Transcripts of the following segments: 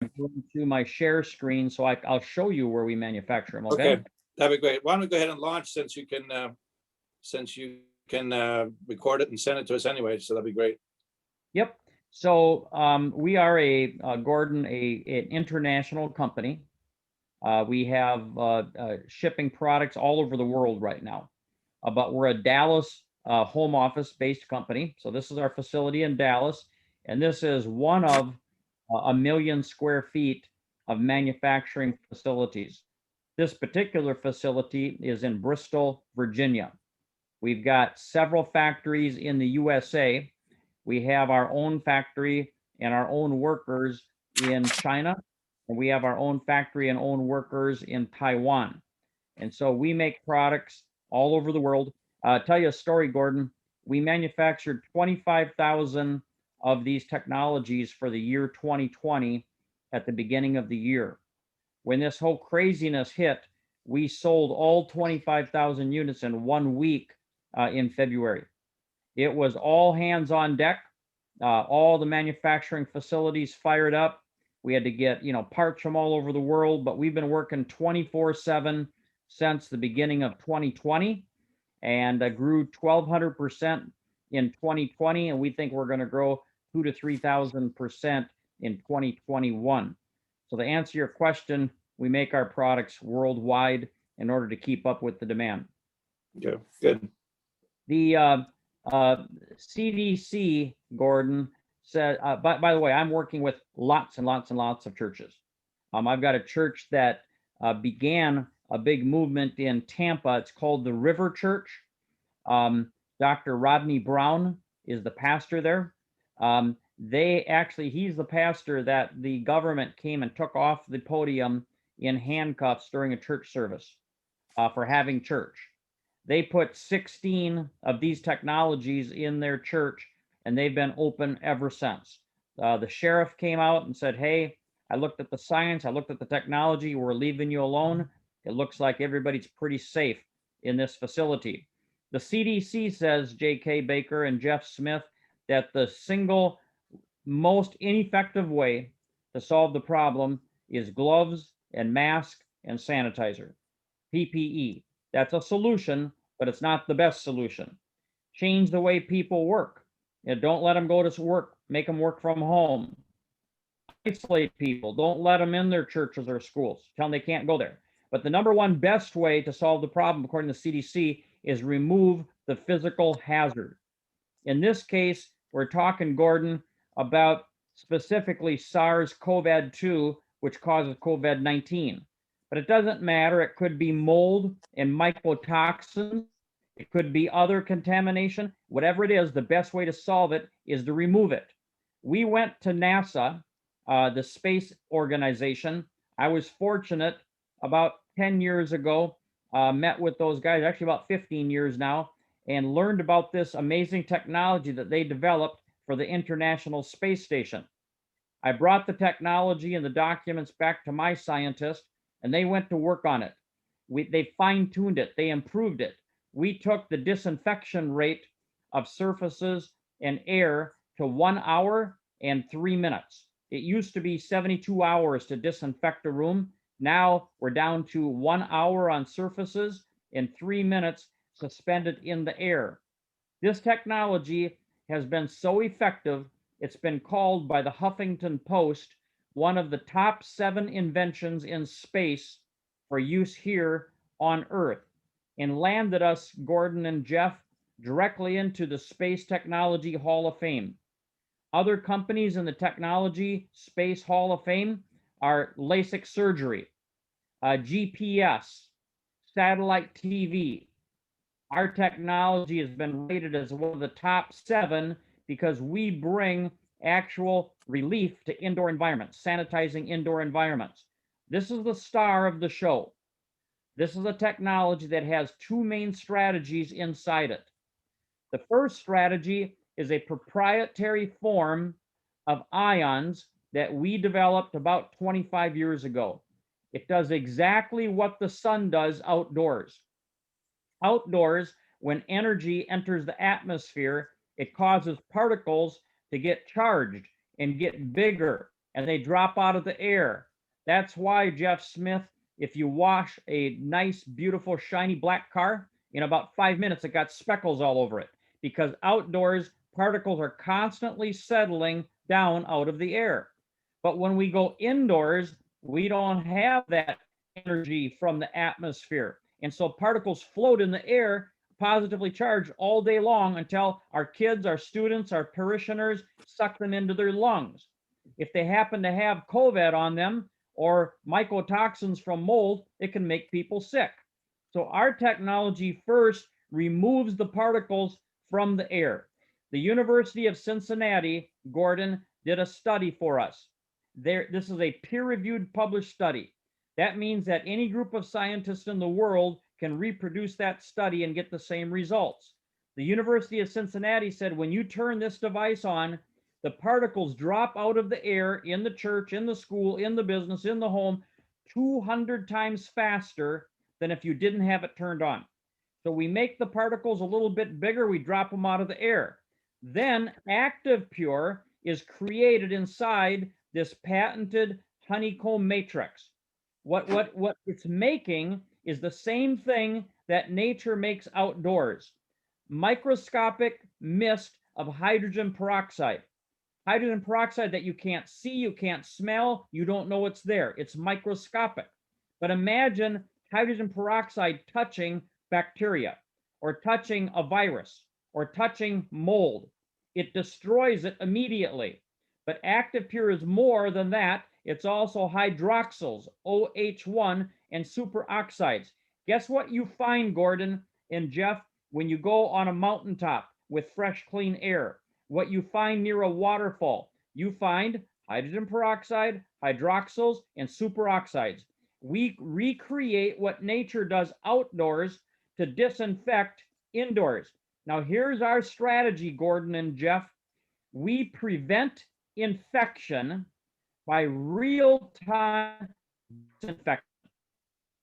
going to my share screen so I'll show you where we manufacture them. Okay. Okay, that'd be great. Why don't we go ahead and launch since you can record it and send it to us anyway, so that'd be great. Yep. So we are Gordon, an international company. We have shipping products all over the world right now, but we're a Dallas home office based company. So this is our facility in Dallas, and this is one of 1 million square feet of manufacturing facilities. This particular facility is in Bristol, Virginia. We've got several factories in the USA. We have our own factory and our own workers in China, and we have our own factory and own workers in Taiwan. And so we make products all over the world. Tell you a story, Gordon. We manufactured 25,000 of these technologies for the year 2020 at the beginning of the year. When this whole craziness hit, we sold all 25,000 units in 1 week in February. It was all hands on deck. All the manufacturing facilities fired up. We had to get, parts from all over the world, but we've been working 24/7 since the beginning of 2020 and grew 1,200% in 2020. And we think we're going to grow 2,000 to 3,000% in 2021. So to answer your question, we make our products worldwide in order to keep up with the demand. Okay, good. The CDC, Gordon, said, by the way, I'm working with lots and lots and lots of churches. I've got a church that began a big movement in Tampa. It's called the River Church. Dr. Rodney Brown is the pastor there. He's the pastor that the government came and took off the podium in handcuffs during a church service for having church. They put 16 of these technologies in their church, and they've been open ever since. The sheriff came out and said, hey, I looked at the science, I looked at the technology, we're leaving you alone. It looks like everybody's pretty safe in this facility. The CDC says, J.K. Baker and Jeff Smith, that the single most ineffective way to solve the problem is gloves and mask and sanitizer, PPE. That's a solution, but it's not the best solution. Change the way people work. Don't let them go to work. Make them work from home. Isolate people. Don't let them in their churches or schools. Tell them they can't go there. But the number one best way to solve the problem, according to CDC, is remove the physical hazard. In this case, we're talking, Gordon, about specifically SARS-CoV-2, which causes COVID-19. But it doesn't matter. It could be mold and mycotoxins. It could be other contamination. Whatever it is, the best way to solve it is to remove it. We went to NASA, the space organization. I was fortunate about 10 years ago, met with those guys, actually about 15 years now, and learned about this amazing technology that they developed for the International Space Station. I brought the technology and the documents back to my scientists, and they went to work on it. They fine-tuned it. They improved it. We took the disinfection rate of surfaces and air to 1 hour and 3 minutes. It used to be 72 hours to disinfect a room. Now we're down to 1 hour on surfaces and 3 minutes suspended in the air. This technology has been so effective, it's been called by the Huffington Post one of the top 7 inventions in space for use here on Earth, and landed us, Gordon and Jeff, directly into the Space Technology Hall of Fame. Other companies in the Technology Space Hall of Fame are LASIK surgery, GPS, satellite TV. Our technology has been rated as one of the top 7 because we bring actual relief to indoor environments, sanitizing indoor environments. This is the star of the show. This is a technology that has 2 main strategies inside it. The first strategy is a proprietary form of ions that we developed about 25 years ago. It does exactly what the sun does outdoors. Outdoors, when energy enters the atmosphere, it causes particles to get charged and get bigger and they drop out of the air. That's why, Jeff Smith, if you wash a nice, beautiful, shiny black car, in about 5 minutes, it got speckles all over it, because outdoors, particles are constantly settling down out of the air. But when we go indoors, we don't have that energy from the atmosphere. And so particles float in the air, positively charged all day long, until our kids, our students, our parishioners suck them into their lungs. If they happen to have COVID on them or mycotoxins from mold, it can make people sick. So our technology first removes the particles from the air. The University of Cincinnati, Gordon, did a study for us. This is a peer-reviewed published study. That means that any group of scientists in the world can reproduce that study and get the same results. The University of Cincinnati said when you turn this device on, the particles drop out of the air in the church, in the school, in the business, in the home, 200 times faster than if you didn't have it turned on. So we make the particles a little bit bigger, we drop them out of the air. Then ActivePure is created inside this patented honeycomb matrix. What it's making is the same thing that nature makes outdoors. Microscopic mist of hydrogen peroxide. Hydrogen peroxide that you can't see, you can't smell, you don't know it's there. It's microscopic. But imagine hydrogen peroxide touching bacteria, or touching a virus, or touching mold. It destroys it immediately. But ActivePure is more than that. It's also hydroxyls, OH1, and superoxides. Guess what you find, Gordon and Jeff, when you go on a mountaintop with fresh, clean air? What you find near a waterfall? You find hydrogen peroxide, hydroxyls, and superoxides. We recreate what nature does outdoors to disinfect indoors. Now, here's our strategy, Gordon and Jeff. We prevent infection by real-time disinfection.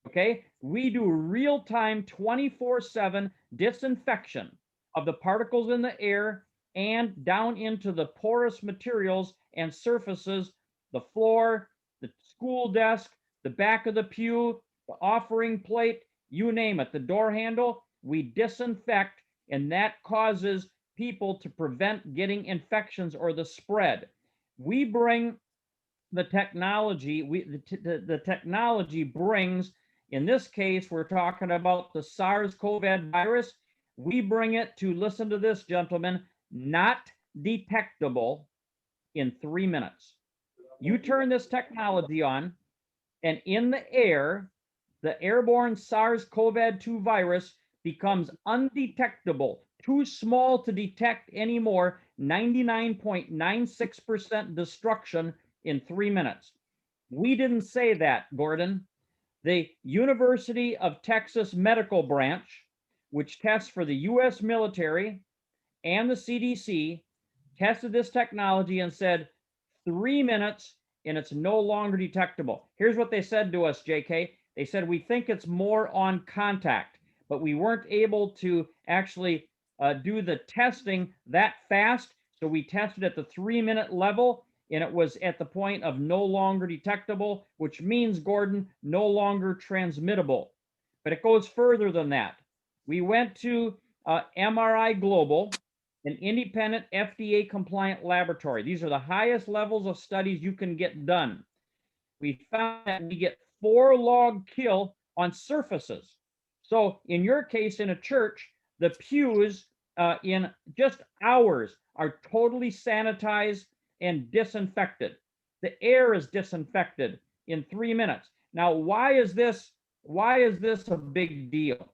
Okay? We do real-time 24/7 disinfection of the particles in the air and down into the porous materials and surfaces, the floor, the school desk, the back of the pew, the offering plate, you name it, the door handle. We disinfect, and that causes people to prevent getting infections or the spread. We bring the technology, the technology brings, in this case, we're talking about the SARS-CoV virus. We bring it to, listen to this, gentlemen, not detectable in 3 minutes. You turn this technology on, and in the air, the airborne SARS-CoV-2 virus becomes undetectable, too small to detect anymore, 99.96% destruction in 3 minutes. We didn't say that, Gordon. The University of Texas Medical Branch, which tests for the US military and the CDC, tested this technology and said 3 minutes and it's no longer detectable. Here's what they said to us, JK. They said, we think it's more on contact, but we weren't able to actually do the testing that fast. So we tested at the 3-minute level, and it was at the point of no longer detectable, which means, Gordon, no longer transmittable. But it goes further than that. We went to MRI Global, an independent FDA compliant laboratory. These are the highest levels of studies you can get done. We found that we get 4 log kill on surfaces. So in your case, in a church, the pews in just hours are totally sanitized and disinfected. The air is disinfected in 3 minutes. Now, why is this a big deal?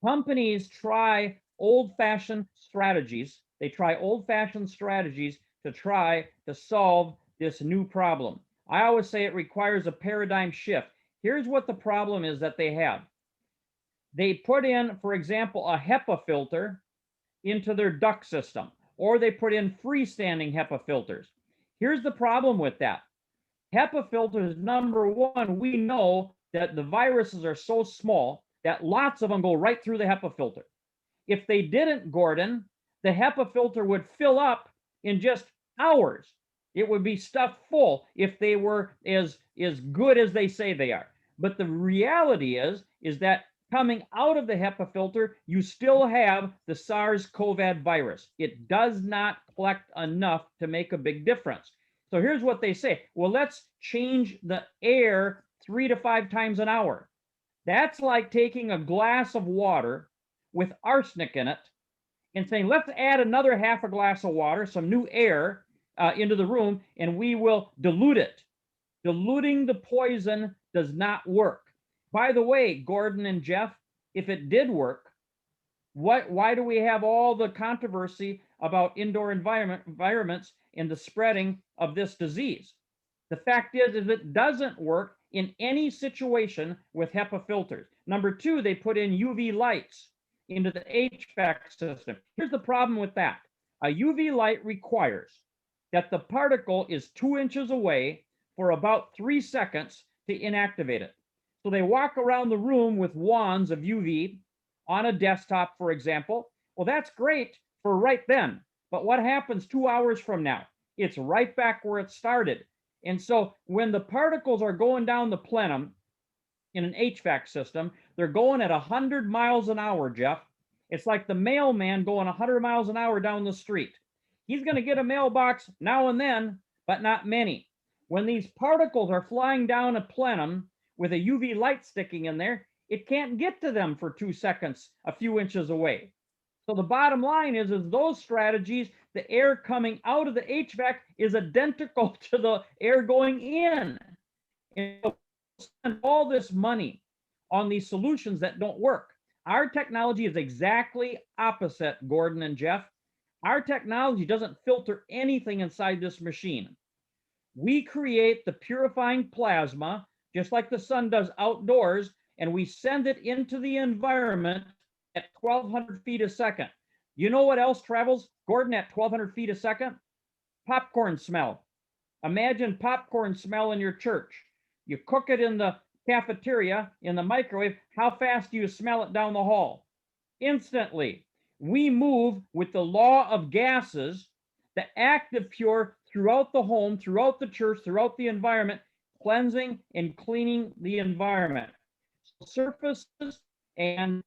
Companies try old-fashioned strategies. They try old-fashioned strategies to try to solve this new problem. I always say it requires a paradigm shift. Here's what the problem is that they have. They put in, for example, a HEPA filter into their duct system, or they put in freestanding HEPA filters. Here's the problem with that. HEPA filters, number one, we know that the viruses are so small that lots of them go right through the HEPA filter. If they didn't, Gordon, the HEPA filter would fill up in just hours. It would be stuffed full if they were as good as they say they are. But the reality is that coming out of the HEPA filter, you still have the SARS-CoV virus. It does not collect enough to make a big difference. So here's what they say. Well, let's change the air 3 to 5 times an hour. That's like taking a glass of water with arsenic in it and saying, let's add another half a glass of water, some new air into the room, and we will dilute it. Diluting the poison does not work. By the way, Gordon and Jeff, if it did work, why do we have all the controversy about indoor environments and the spreading of this disease? The fact is it doesn't work in any situation with HEPA filters. Number two, they put in UV lights into the HVAC system. Here's the problem with that. A UV light requires that the particle is 2 inches away for about 3 seconds to inactivate it. So they walk around the room with wands of UV on a desktop, for example. Well, that's great for right then. But what happens 2 hours from now? It's right back where it started. And so when the particles are going down the plenum in an HVAC system, they're going at 100 miles an hour, Jeff. It's like the mailman going 100 miles an hour down the street. He's going to get a mailbox now and then, but not many. When these particles are flying down a plenum with a UV light sticking in there, it can't get to them for 2 seconds a few inches away. So the bottom line is those strategies, the air coming out of the HVAC is identical to the air going in. And so we spend all this money on these solutions that don't work. Our technology is exactly opposite, Gordon and Jeff. Our technology doesn't filter anything inside this machine. We create the purifying plasma, just like the sun does outdoors, and we send it into the environment at 1,200 feet a second. You know what else travels, Gordon, at 1,200 feet a second? Popcorn smell. Imagine popcorn smell in your church. You cook it in the cafeteria, in the microwave. How fast do you smell it down the hall? Instantly. We move with the law of gases, the active pure throughout the home, throughout the church, throughout the environment, cleansing and cleaning the environment. So surfaces and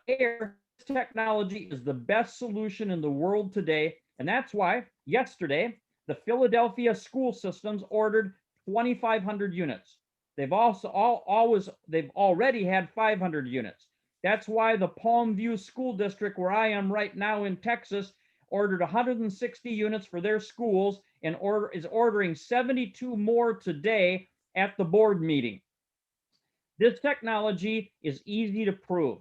air technology is the best solution in the world today. And that's why yesterday, the Philadelphia school systems ordered 2,500 units. They've already had 500 units. That's why the Palmview School District, where I am right now in Texas, ordered 160 units for their schools and is ordering 72 more today at the board meeting. This technology is easy to prove.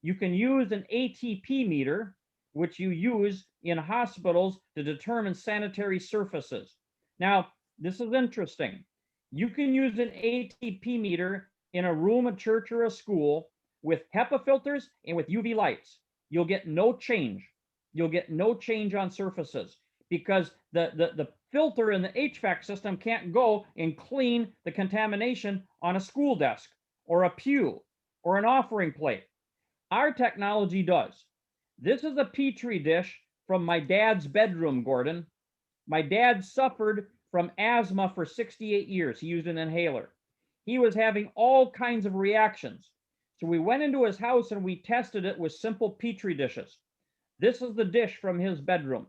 You can use an ATP meter, which you use in hospitals to determine sanitary surfaces. Now, this is interesting. You can use an ATP meter in a room, a church, or a school with HEPA filters and with UV lights. You'll get no change. You'll get no change on surfaces because the filter in the HVAC system can't go and clean the contamination on a school desk or a pew or an offering plate. Our technology does. This is a Petri dish from my dad's bedroom, Gordon. My dad suffered from asthma for 68 years. He used an inhaler. He was having all kinds of reactions. So we went into his house and we tested it with simple Petri dishes. This is the dish from his bedroom.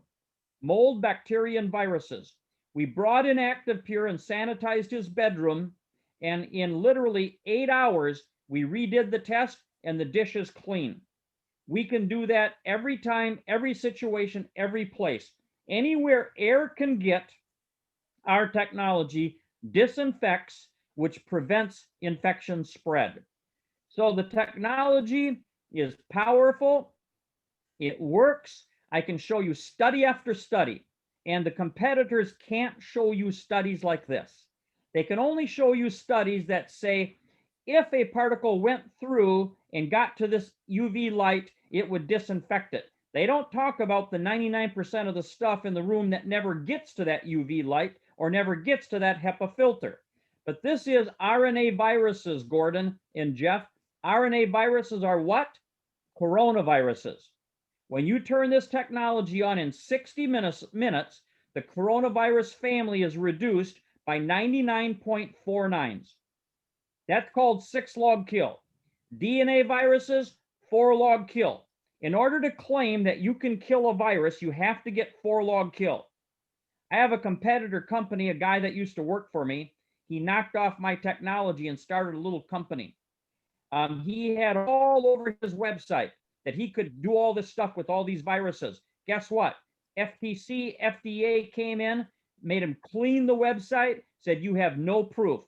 Mold, bacteria, and viruses. We brought in Active Pure and sanitized his bedroom, and in literally 8 hours, we redid the test and the dish is clean. We can do that every time, every situation, every place. Anywhere air can get, our technology disinfects, which prevents infection spread. So the technology is powerful. It works. I can show you study after study, and the competitors can't show you studies like this. They can only show you studies that say, if a particle went through and got to this UV light, it would disinfect it. They don't talk about the 99% of the stuff in the room that never gets to that UV light or never gets to that HEPA filter. But this is RNA viruses, Gordon and Jeff. RNA viruses are what? Coronaviruses. When you turn this technology on in 60 minutes, the coronavirus family is reduced by 99.49s. That's called 6-log kill. DNA viruses, 4-log kill. In order to claim that you can kill a virus, you have to get 4-log kill. I have a competitor company, a guy that used to work for me. He knocked off my technology and started a little company. He had all over his website that he could do all this stuff with all these viruses. Guess what? FTC, FDA came in, made him clean the website, said you have no proof.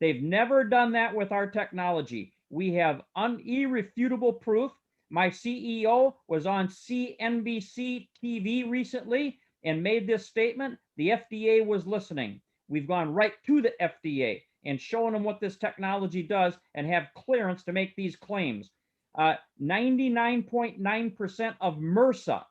They've never done that with our technology. We have irrefutable proof. My CEO was on CNBC TV recently and made this statement. The FDA was listening. We've gone right to the FDA and shown them what this technology does and have clearance to make these claims. 99.9% of MRSA,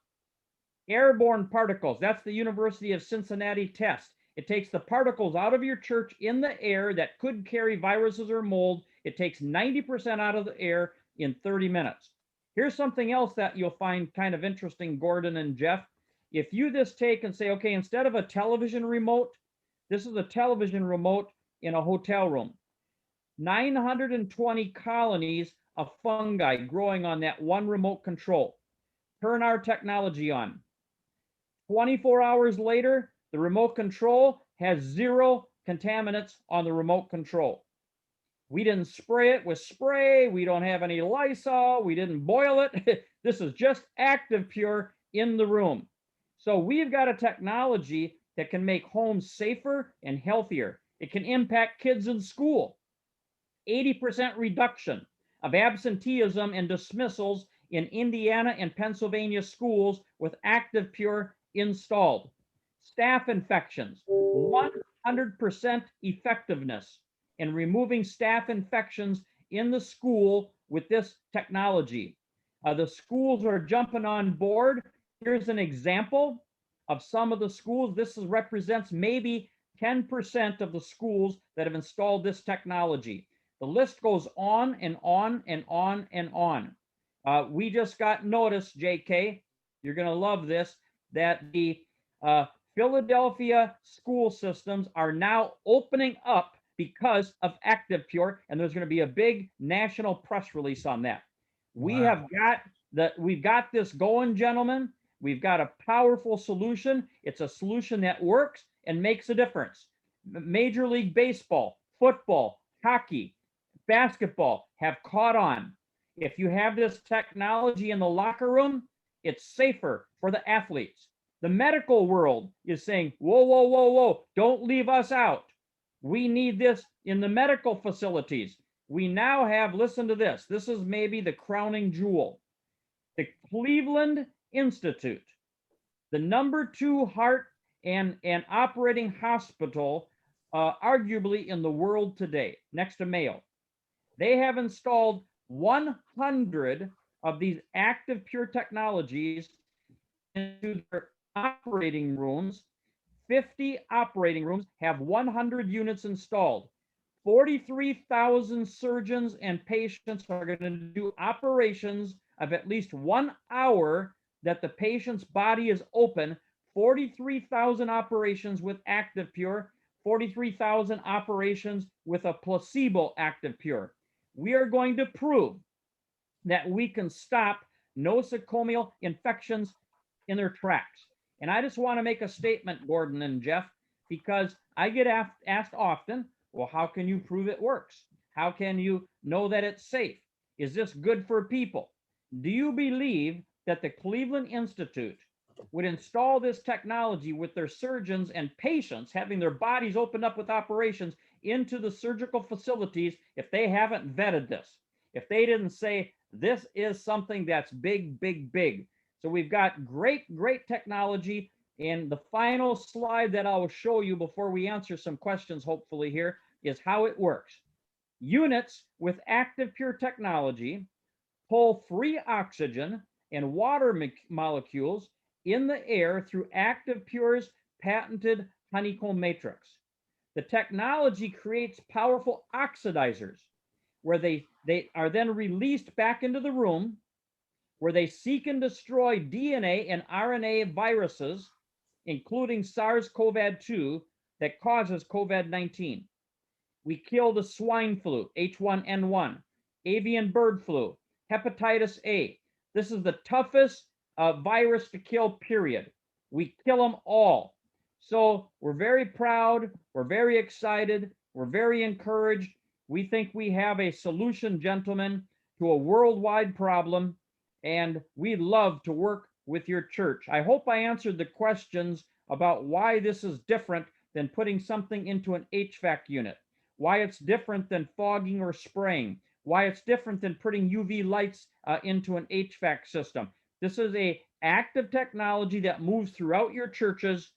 airborne particles, that's the University of Cincinnati test. It takes the particles out of your church in the air that could carry viruses or mold. It takes 90% out of the air in 30 minutes. Here's something else that you'll find kind of interesting, Gordon and Jeff. If you just take and say, okay, instead of a television remote, this is a television remote in a hotel room. 920 colonies of fungi growing on that one remote control. Turn our technology on. 24 hours later, the remote control has 0 contaminants on the remote control. We didn't spray it with spray. We don't have any Lysol. We didn't boil it. This is just ActivePure in the room. So we've got a technology that can make homes safer and healthier. It can impact kids in school. 80% reduction of absenteeism and dismissals in Indiana and Pennsylvania schools with ActivePure installed. Staph infections, 100% effectiveness in removing staph infections in the school with this technology. The schools are jumping on board. Here's an example of some of the schools. This represents maybe 10% of the schools that have installed this technology. The list goes on and on and on and on. We just got notice, JK, you're going to love this, that the Philadelphia school systems are now opening up because of ActivePure, and there's going to be a big national press release on that. Wow. We've got this going, gentlemen. We've got a powerful solution. It's a solution that works and makes a difference. Major League Baseball, football, hockey, basketball have caught on. If you have this technology in the locker room, it's safer for the athletes. The medical world is saying, whoa, whoa, whoa, whoa, don't leave us out. We need this in the medical facilities. We now have, listen to this, this is maybe the crowning jewel. The Cleveland Institute, the #2 heart and operating hospital, arguably in the world today, next to Mayo. They have installed 100 of these ActivePure technologies into their operating rooms. 50 operating rooms have 100 units installed. 43,000 surgeons and patients are going to do operations of at least 1 hour that the patient's body is open. 43,000 operations with ActivePure, 43,000 operations with a placebo ActivePure. We are going to prove that we can stop nosocomial infections in their tracks. And I just want to make a statement, Gordon and Jeff, because I get asked often, well, how can you prove it works? How can you know that it's safe? Is this good for people? Do you believe that the Cleveland Institute would install this technology with their surgeons and patients having their bodies opened up with operations into the surgical facilities if they haven't vetted this? If they didn't say, this is something that's big, big, big. So we've got great, great technology. And the final slide that I will show you before we answer some questions, hopefully here, is how it works. Units with ActivePure technology pull free oxygen and water molecules in the air through ActivePure's patented honeycomb matrix. The technology creates powerful oxidizers where they are then released back into the room, where they seek and destroy DNA and RNA viruses including SARS-CoV-2 that causes COVID-19. We kill the swine flu, H1N1, avian bird flu, hepatitis A. This is the toughest virus to kill, period. We kill them all. So we're very proud. We're very excited. We're very encouraged. We think we have a solution, gentlemen, to a worldwide problem, and we love to work with your church. I hope I answered the questions about why this is different than putting something into an HVAC unit, why it's different than fogging or spraying, why it's different than putting UV lights into an HVAC system. This is a active technology that moves throughout your churches,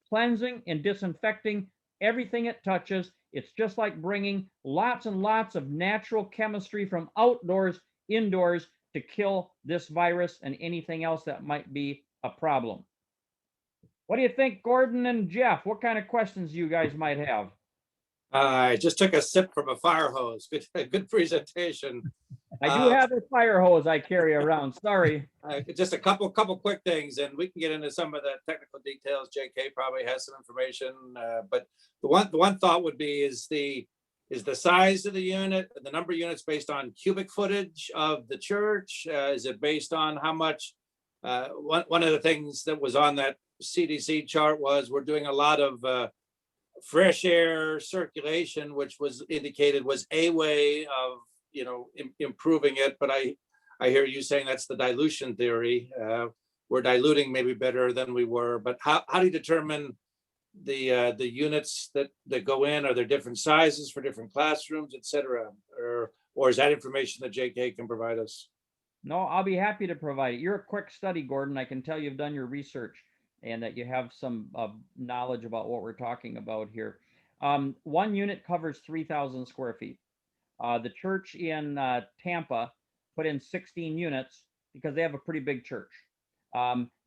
cleansing and disinfecting everything it touches. It's just like bringing lots and lots of natural chemistry from outdoors indoors to kill this virus and anything else that might be a problem. What do you think, Gordon and Jeff? What kind of questions you guys might have? I just took a sip from a fire hose. Good presentation. I do have a fire hose I carry around. Sorry. Just a couple quick things, and we can get into some of the technical details. JK probably has some information, but the one thought would be is the size of the unit, the number of units based on cubic footage of the church? Is it based on how much? One of the things that was on that CDC chart was we're doing a lot of fresh air circulation, which was indicated was a way of improving it. But I hear you saying that's the dilution theory. We're diluting maybe better than we were. But how do you determine the units that go in? Are there different sizes for different classrooms, et cetera? Or is that information that JK can provide us? No, I'll be happy to provide it. You're a quick study, Gordon. I can tell you've done your research and that you have some knowledge about what we're talking about here. One unit covers 3,000 square feet. The church in Tampa put in 16 units because they have a pretty big church.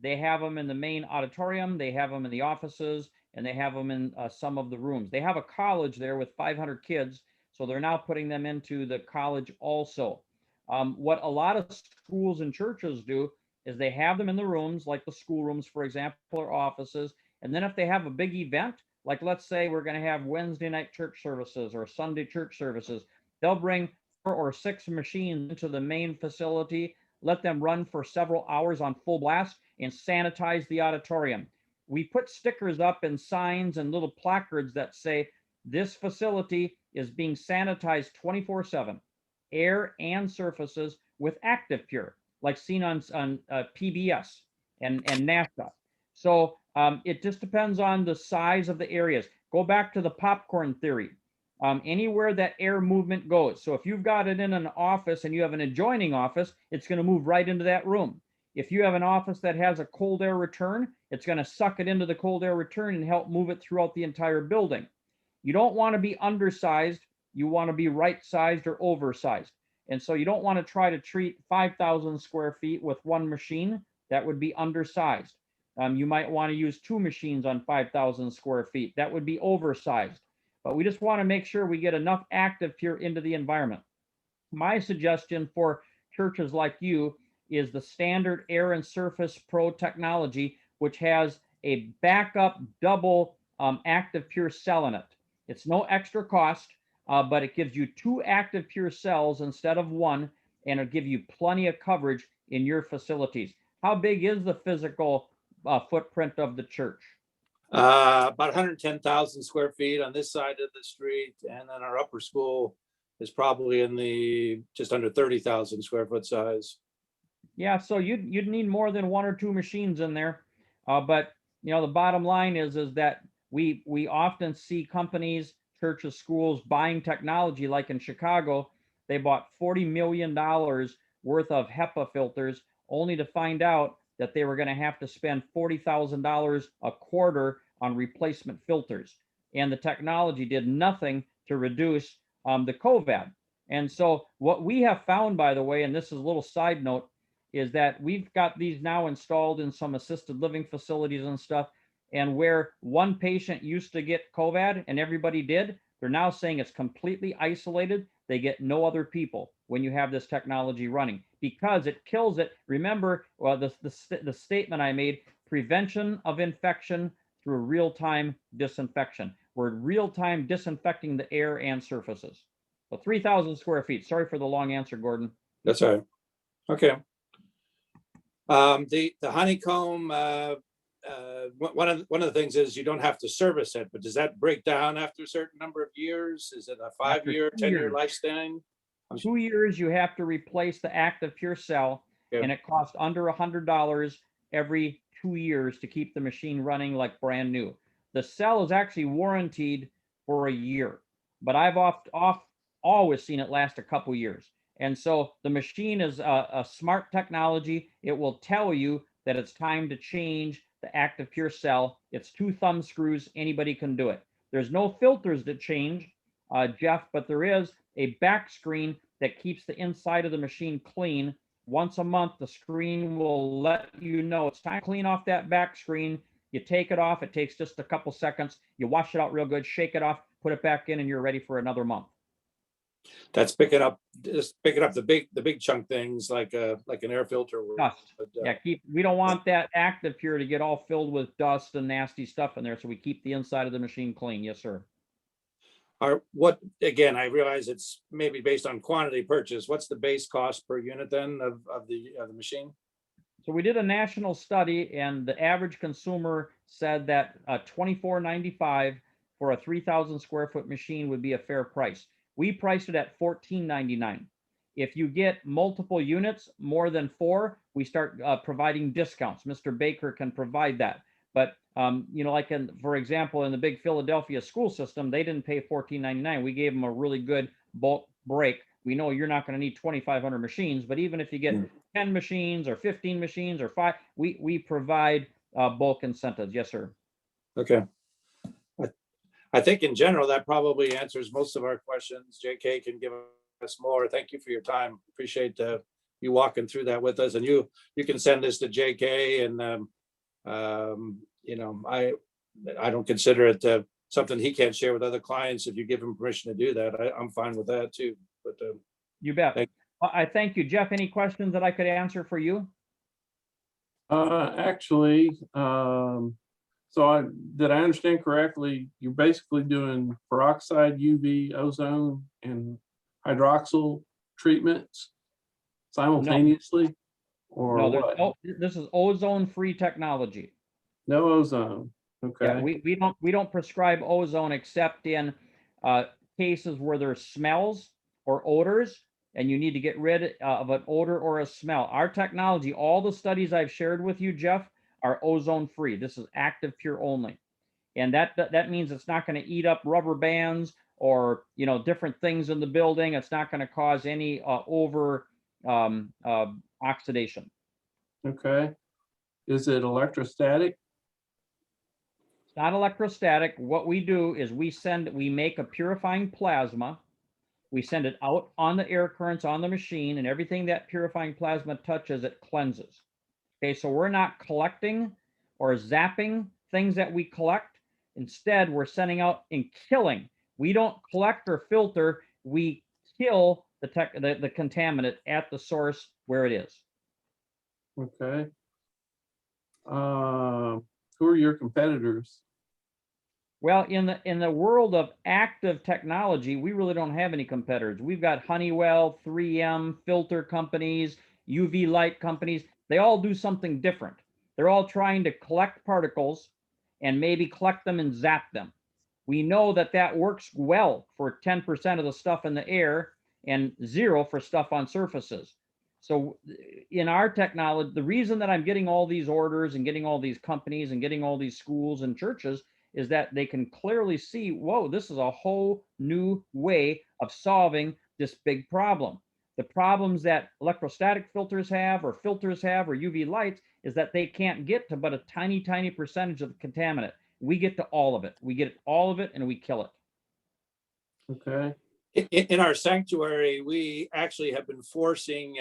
They have them in the main auditorium, they have them in the offices, and they have them in some of the rooms. They have a college there with 500 kids, so they're now putting them into the college also. What a lot of schools and churches do is they have them in the rooms, like the schoolrooms, for example, or offices. And then if they have a big event, like let's say we're going to have Wednesday night church services or Sunday church services, they'll bring 4 or 6 machines into the main facility, let them run for several hours on full blast, and sanitize the auditorium. We put stickers up and signs and little placards that say, this facility is being sanitized 24/7, air and surfaces, with ActivePure, like seen on PBS and NASA. So it just depends on the size of the areas. Go back to the popcorn theory. Anywhere that air movement goes. So if you've got it in an office and you have an adjoining office, it's going to move right into that room. If you have an office that has a cold air return, it's going to suck it into the cold air return and help move it throughout the entire building. You don't want to be undersized. You want to be right-sized or oversized. And so you don't want to try to treat 5,000 square feet with one machine. That would be undersized. You might want to use 2 machines on 5,000 square feet. That would be oversized. But we just want to make sure we get enough ActivePure into the environment. My suggestion for churches like you is the standard Air and Surface Pro technology, which has a backup double ActivePure cell in it. It's no extra cost, but it gives you 2 ActivePure cells instead of 1, and it'll give you plenty of coverage in your facilities. How big is the physical footprint of the church? About 110,000 square feet on this side of the street, and then our upper school is probably in the just under 30,000 square foot size. Yeah, so you'd need more than 1 or 2 machines in there, but the bottom line is that we often see companies, churches, schools buying technology. Like in Chicago, they bought $40 million worth of HEPA filters, only to find out that they were going to have to spend $40,000 a quarter on replacement filters. And the technology did nothing to reduce the COVID. And so what we have found, by the way, and this is a little side note, is that we've got these now installed in some assisted living facilities and stuff. And where one patient used to get COVID and everybody did, they're now saying it's completely isolated. They get no other people when you have this technology running because it kills it. Remember, well, the statement I made, prevention of infection through real-time disinfection. We're real-time disinfecting the air and surfaces. So 3,000 square feet. Sorry for the long answer, Gordon. That's all right. Okay. The honeycomb, one of the things is you don't have to service it, but does that break down after a certain number of years? Is it a 5-year, 2 10-year years. lifespan? 2 years, you have to replace the active pure cell, Yeah. and it costs under $100 every 2 years to keep the machine running like brand new. The cell is actually warranted for a year, but I've always seen it last a couple years. And so the machine is a smart technology. It will tell you that it's time to change the active pure cell. It's 2 thumb screws. Anybody can do it. There's no filters that change, Jeff, but there is a back screen that keeps the inside of the machine clean. Once a month, the screen will let you know it's time to clean off that back screen. You take it off. It takes just a couple seconds. You wash it out real good, shake it off, put it back in, and you're ready for another month. That's picking up the big chunk things like an air filter. Dust. But, Yeah, we don't want that active pure to get all filled with dust and nasty stuff in there, so we keep the inside of the machine clean. Yes, sir. Again, I realize it's maybe based on quantity purchase. What's the base cost per unit then of the machine? So we did a national study, and the average consumer said that $24.95 for a 3,000 square foot machine would be a fair price. We priced it at $14.99. If you get multiple units, more than 4, we start providing discounts. Mr. Baker can provide that. But like for example, in the big Philadelphia school system, they didn't pay $14.99. We gave them a really good bulk break. We know you're not going to need 2,500 machines, but even if you get 10 machines or 15 machines or 5, we provide bulk incentives. Yes, sir. Okay. I think in general, that probably answers most of our questions. JK can give us more. Thank you for your time. Appreciate you walking through that with us. And you can send this to JK, and I don't consider it something he can't share with other clients. If you give him permission to do that, I'm fine with that too. But you bet. I thank you, Jeff. Any questions that I could answer for you? Actually, did I understand correctly? You're basically doing peroxide, UV, ozone, and hydroxyl treatments simultaneously? Or No, what? this is ozone-free technology. No ozone. Okay. Yeah, we don't prescribe ozone except in cases where there's smells or odors, and you need to get rid of an odor or a smell. Our technology, all the studies I've shared with you, Jeff, are ozone-free. This is active pure only, and that means it's not going to eat up rubber bands or different things in the building. It's not going to cause any over oxidation. Okay. Is it electrostatic? It's not electrostatic. What we do is we make a purifying plasma. We send it out on the air currents on the machine, and everything that purifying plasma touches, it cleanses. Okay, so we're not collecting or zapping things that we collect. Instead, we're sending out and killing. We don't collect or filter. We kill the contaminant at the source where it is. Okay. Who are your competitors? Well, in the world of active technology, we really don't have any competitors. We've got Honeywell, 3M, filter companies, UV light companies. They all do something different. They're all trying to collect particles and maybe collect them and zap them. We know that works well for 10% of the stuff in the air and 0 for stuff on surfaces. So in our technology, the reason that I'm getting all these orders and getting all these companies and getting all these schools and churches is that they can clearly see, whoa, this is a whole new way of solving this big problem. The problems that electrostatic filters have or UV lights is that they can't get to but a tiny, tiny percentage of the contaminant. We get to all of it. We get all of it and we kill it. Okay. In our sanctuary, we actually have been forcing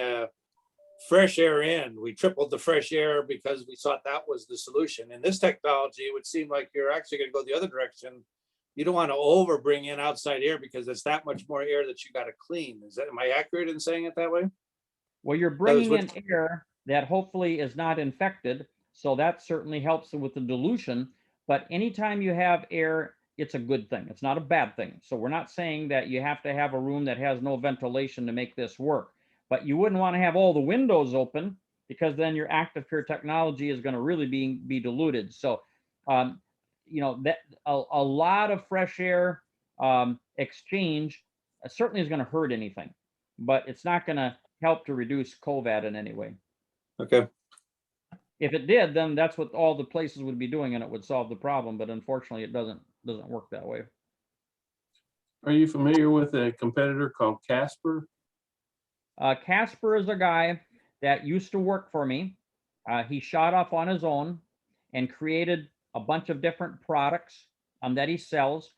fresh air in. We tripled the fresh air because we thought that was the solution. In this technology, it would seem like you're actually going to go the other direction. You don't want to bring in outside air because it's that much more air that you got to clean. Am I accurate in saying it that way? Well, you're bringing in air that hopefully is not infected, So that certainly helps with the dilution. But anytime you have air, it's a good thing. It's not a bad thing. So we're not saying that you have to have a room that has no ventilation to make this work. But you wouldn't want to have all the windows open, because then your active pure technology is going to really be diluted. So, that a lot of fresh air exchange certainly is going to hurt anything, but it's not going to help to reduce COVID in any way. Okay. If it did, then that's what all the places would be doing, and it would solve the problem. But unfortunately, it doesn't work that way. Are you familiar with a competitor called Casper? Casper is a guy that used to work for me. He shot off on his own and created a bunch of different products that he sells.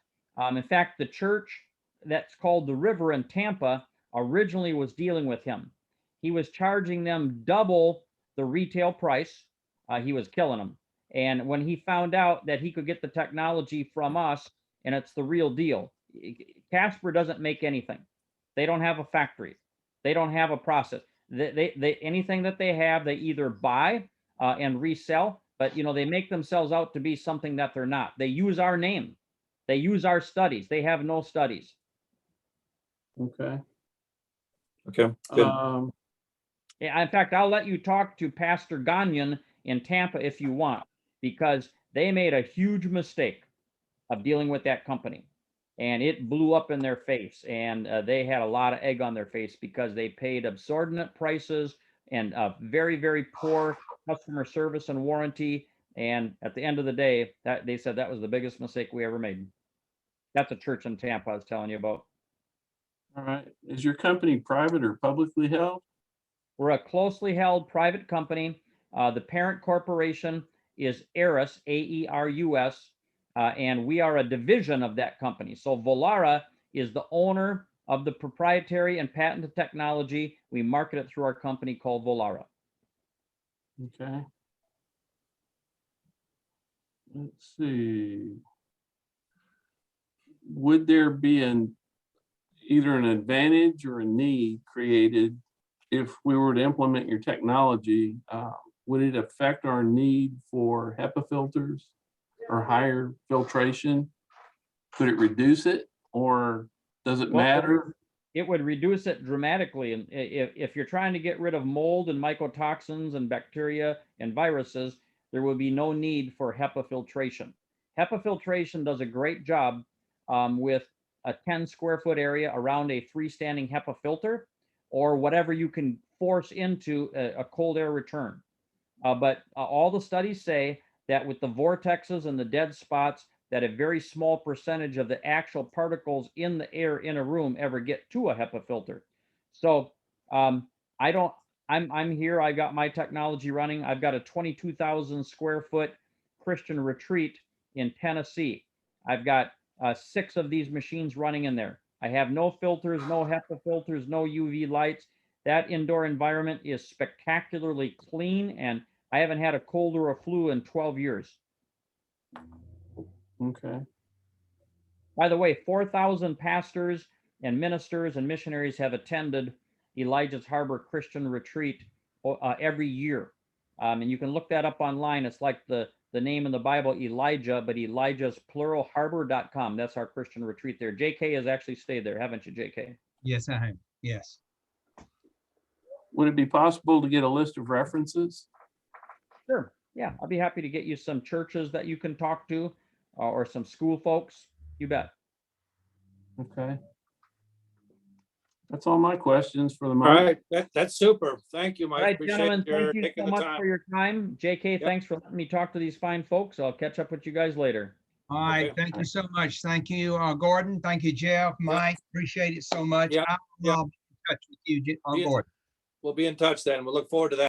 In fact, the church that's called the River in Tampa originally was dealing with him. He was charging them double the retail price. He was killing them. And when he found out that he could get the technology from us and it's the real deal, Casper doesn't make anything. They don't have a factory. They don't have a process. They anything that they have, they either buy and resell, but they make themselves out to be something that they're not. They use our name. They use our studies. They have no studies. Okay. Okay. Good. Yeah, in fact, I'll let you talk to Pastor Gagnon in Tampa if you want, because they made a huge mistake of dealing with that company, and it blew up in their face, and they had a lot of egg on their face because they paid exorbitant prices and very, very poor customer service and warranty. And at the end of the day, that they said that was the biggest mistake we ever made. That's a church in Tampa I was telling you about. All right. Is your company private or publicly held? We're a closely held private company. The parent corporation is Aerus, A-E-R-U-S, and we are a division of that company. So Volara is the owner of the proprietary and patented technology. We market it through our company called Volara. Okay. Let's see. Would there be either an advantage or a need created if we were to implement your technology? Would it affect our need for HEPA filters or higher filtration? Could it reduce it, or does it matter? It would reduce it dramatically. And if you're trying to get rid of mold and mycotoxins and bacteria and viruses, there will be no need for HEPA filtration. HEPA filtration does a great job with a 10 square foot area around a freestanding HEPA filter, or whatever you can force into a cold air return. But all the studies say that with the vortexes and the dead spots, that a very small percentage of the actual particles in the air in a room ever get to a HEPA filter. So I'm here. I got my technology running. I've got a 22,000 square foot Christian retreat in Tennessee. I've got 6 of these machines running in there. I have no filters, no HEPA filters, no UV lights. That indoor environment is spectacularly clean, and I haven't had a cold or a flu in 12 years. Okay. By the way, 4,000 pastors and ministers and missionaries have attended Elijah's Harbor Christian Retreat every year. And you can look that up online. It's like the name in the Bible, Elijah, but Elijah's plural harbor.com. That's our Christian retreat there. JK has actually stayed there, haven't you, JK? Yes, I have. Yes. Would it be possible to get a list of references? Sure. Yeah, I'll be happy to get you some churches that you can talk to or some school folks. You bet. Okay. That's all my questions for the All moment. right. That's super. Thank you, Mike. All right, Appreciate gentlemen, your thank you taking so the much time. for your time. JK, Yep. thanks for letting me talk to these fine folks. I'll catch up with you guys later. All right. Okay. Thank you so much. Thank you, Gordon. Thank you, Jeff, Mike. Appreciate it so much. Yep. I'll Yep. be in touch with you, Be in- Gordon. We'll be in touch then. We'll look forward to that.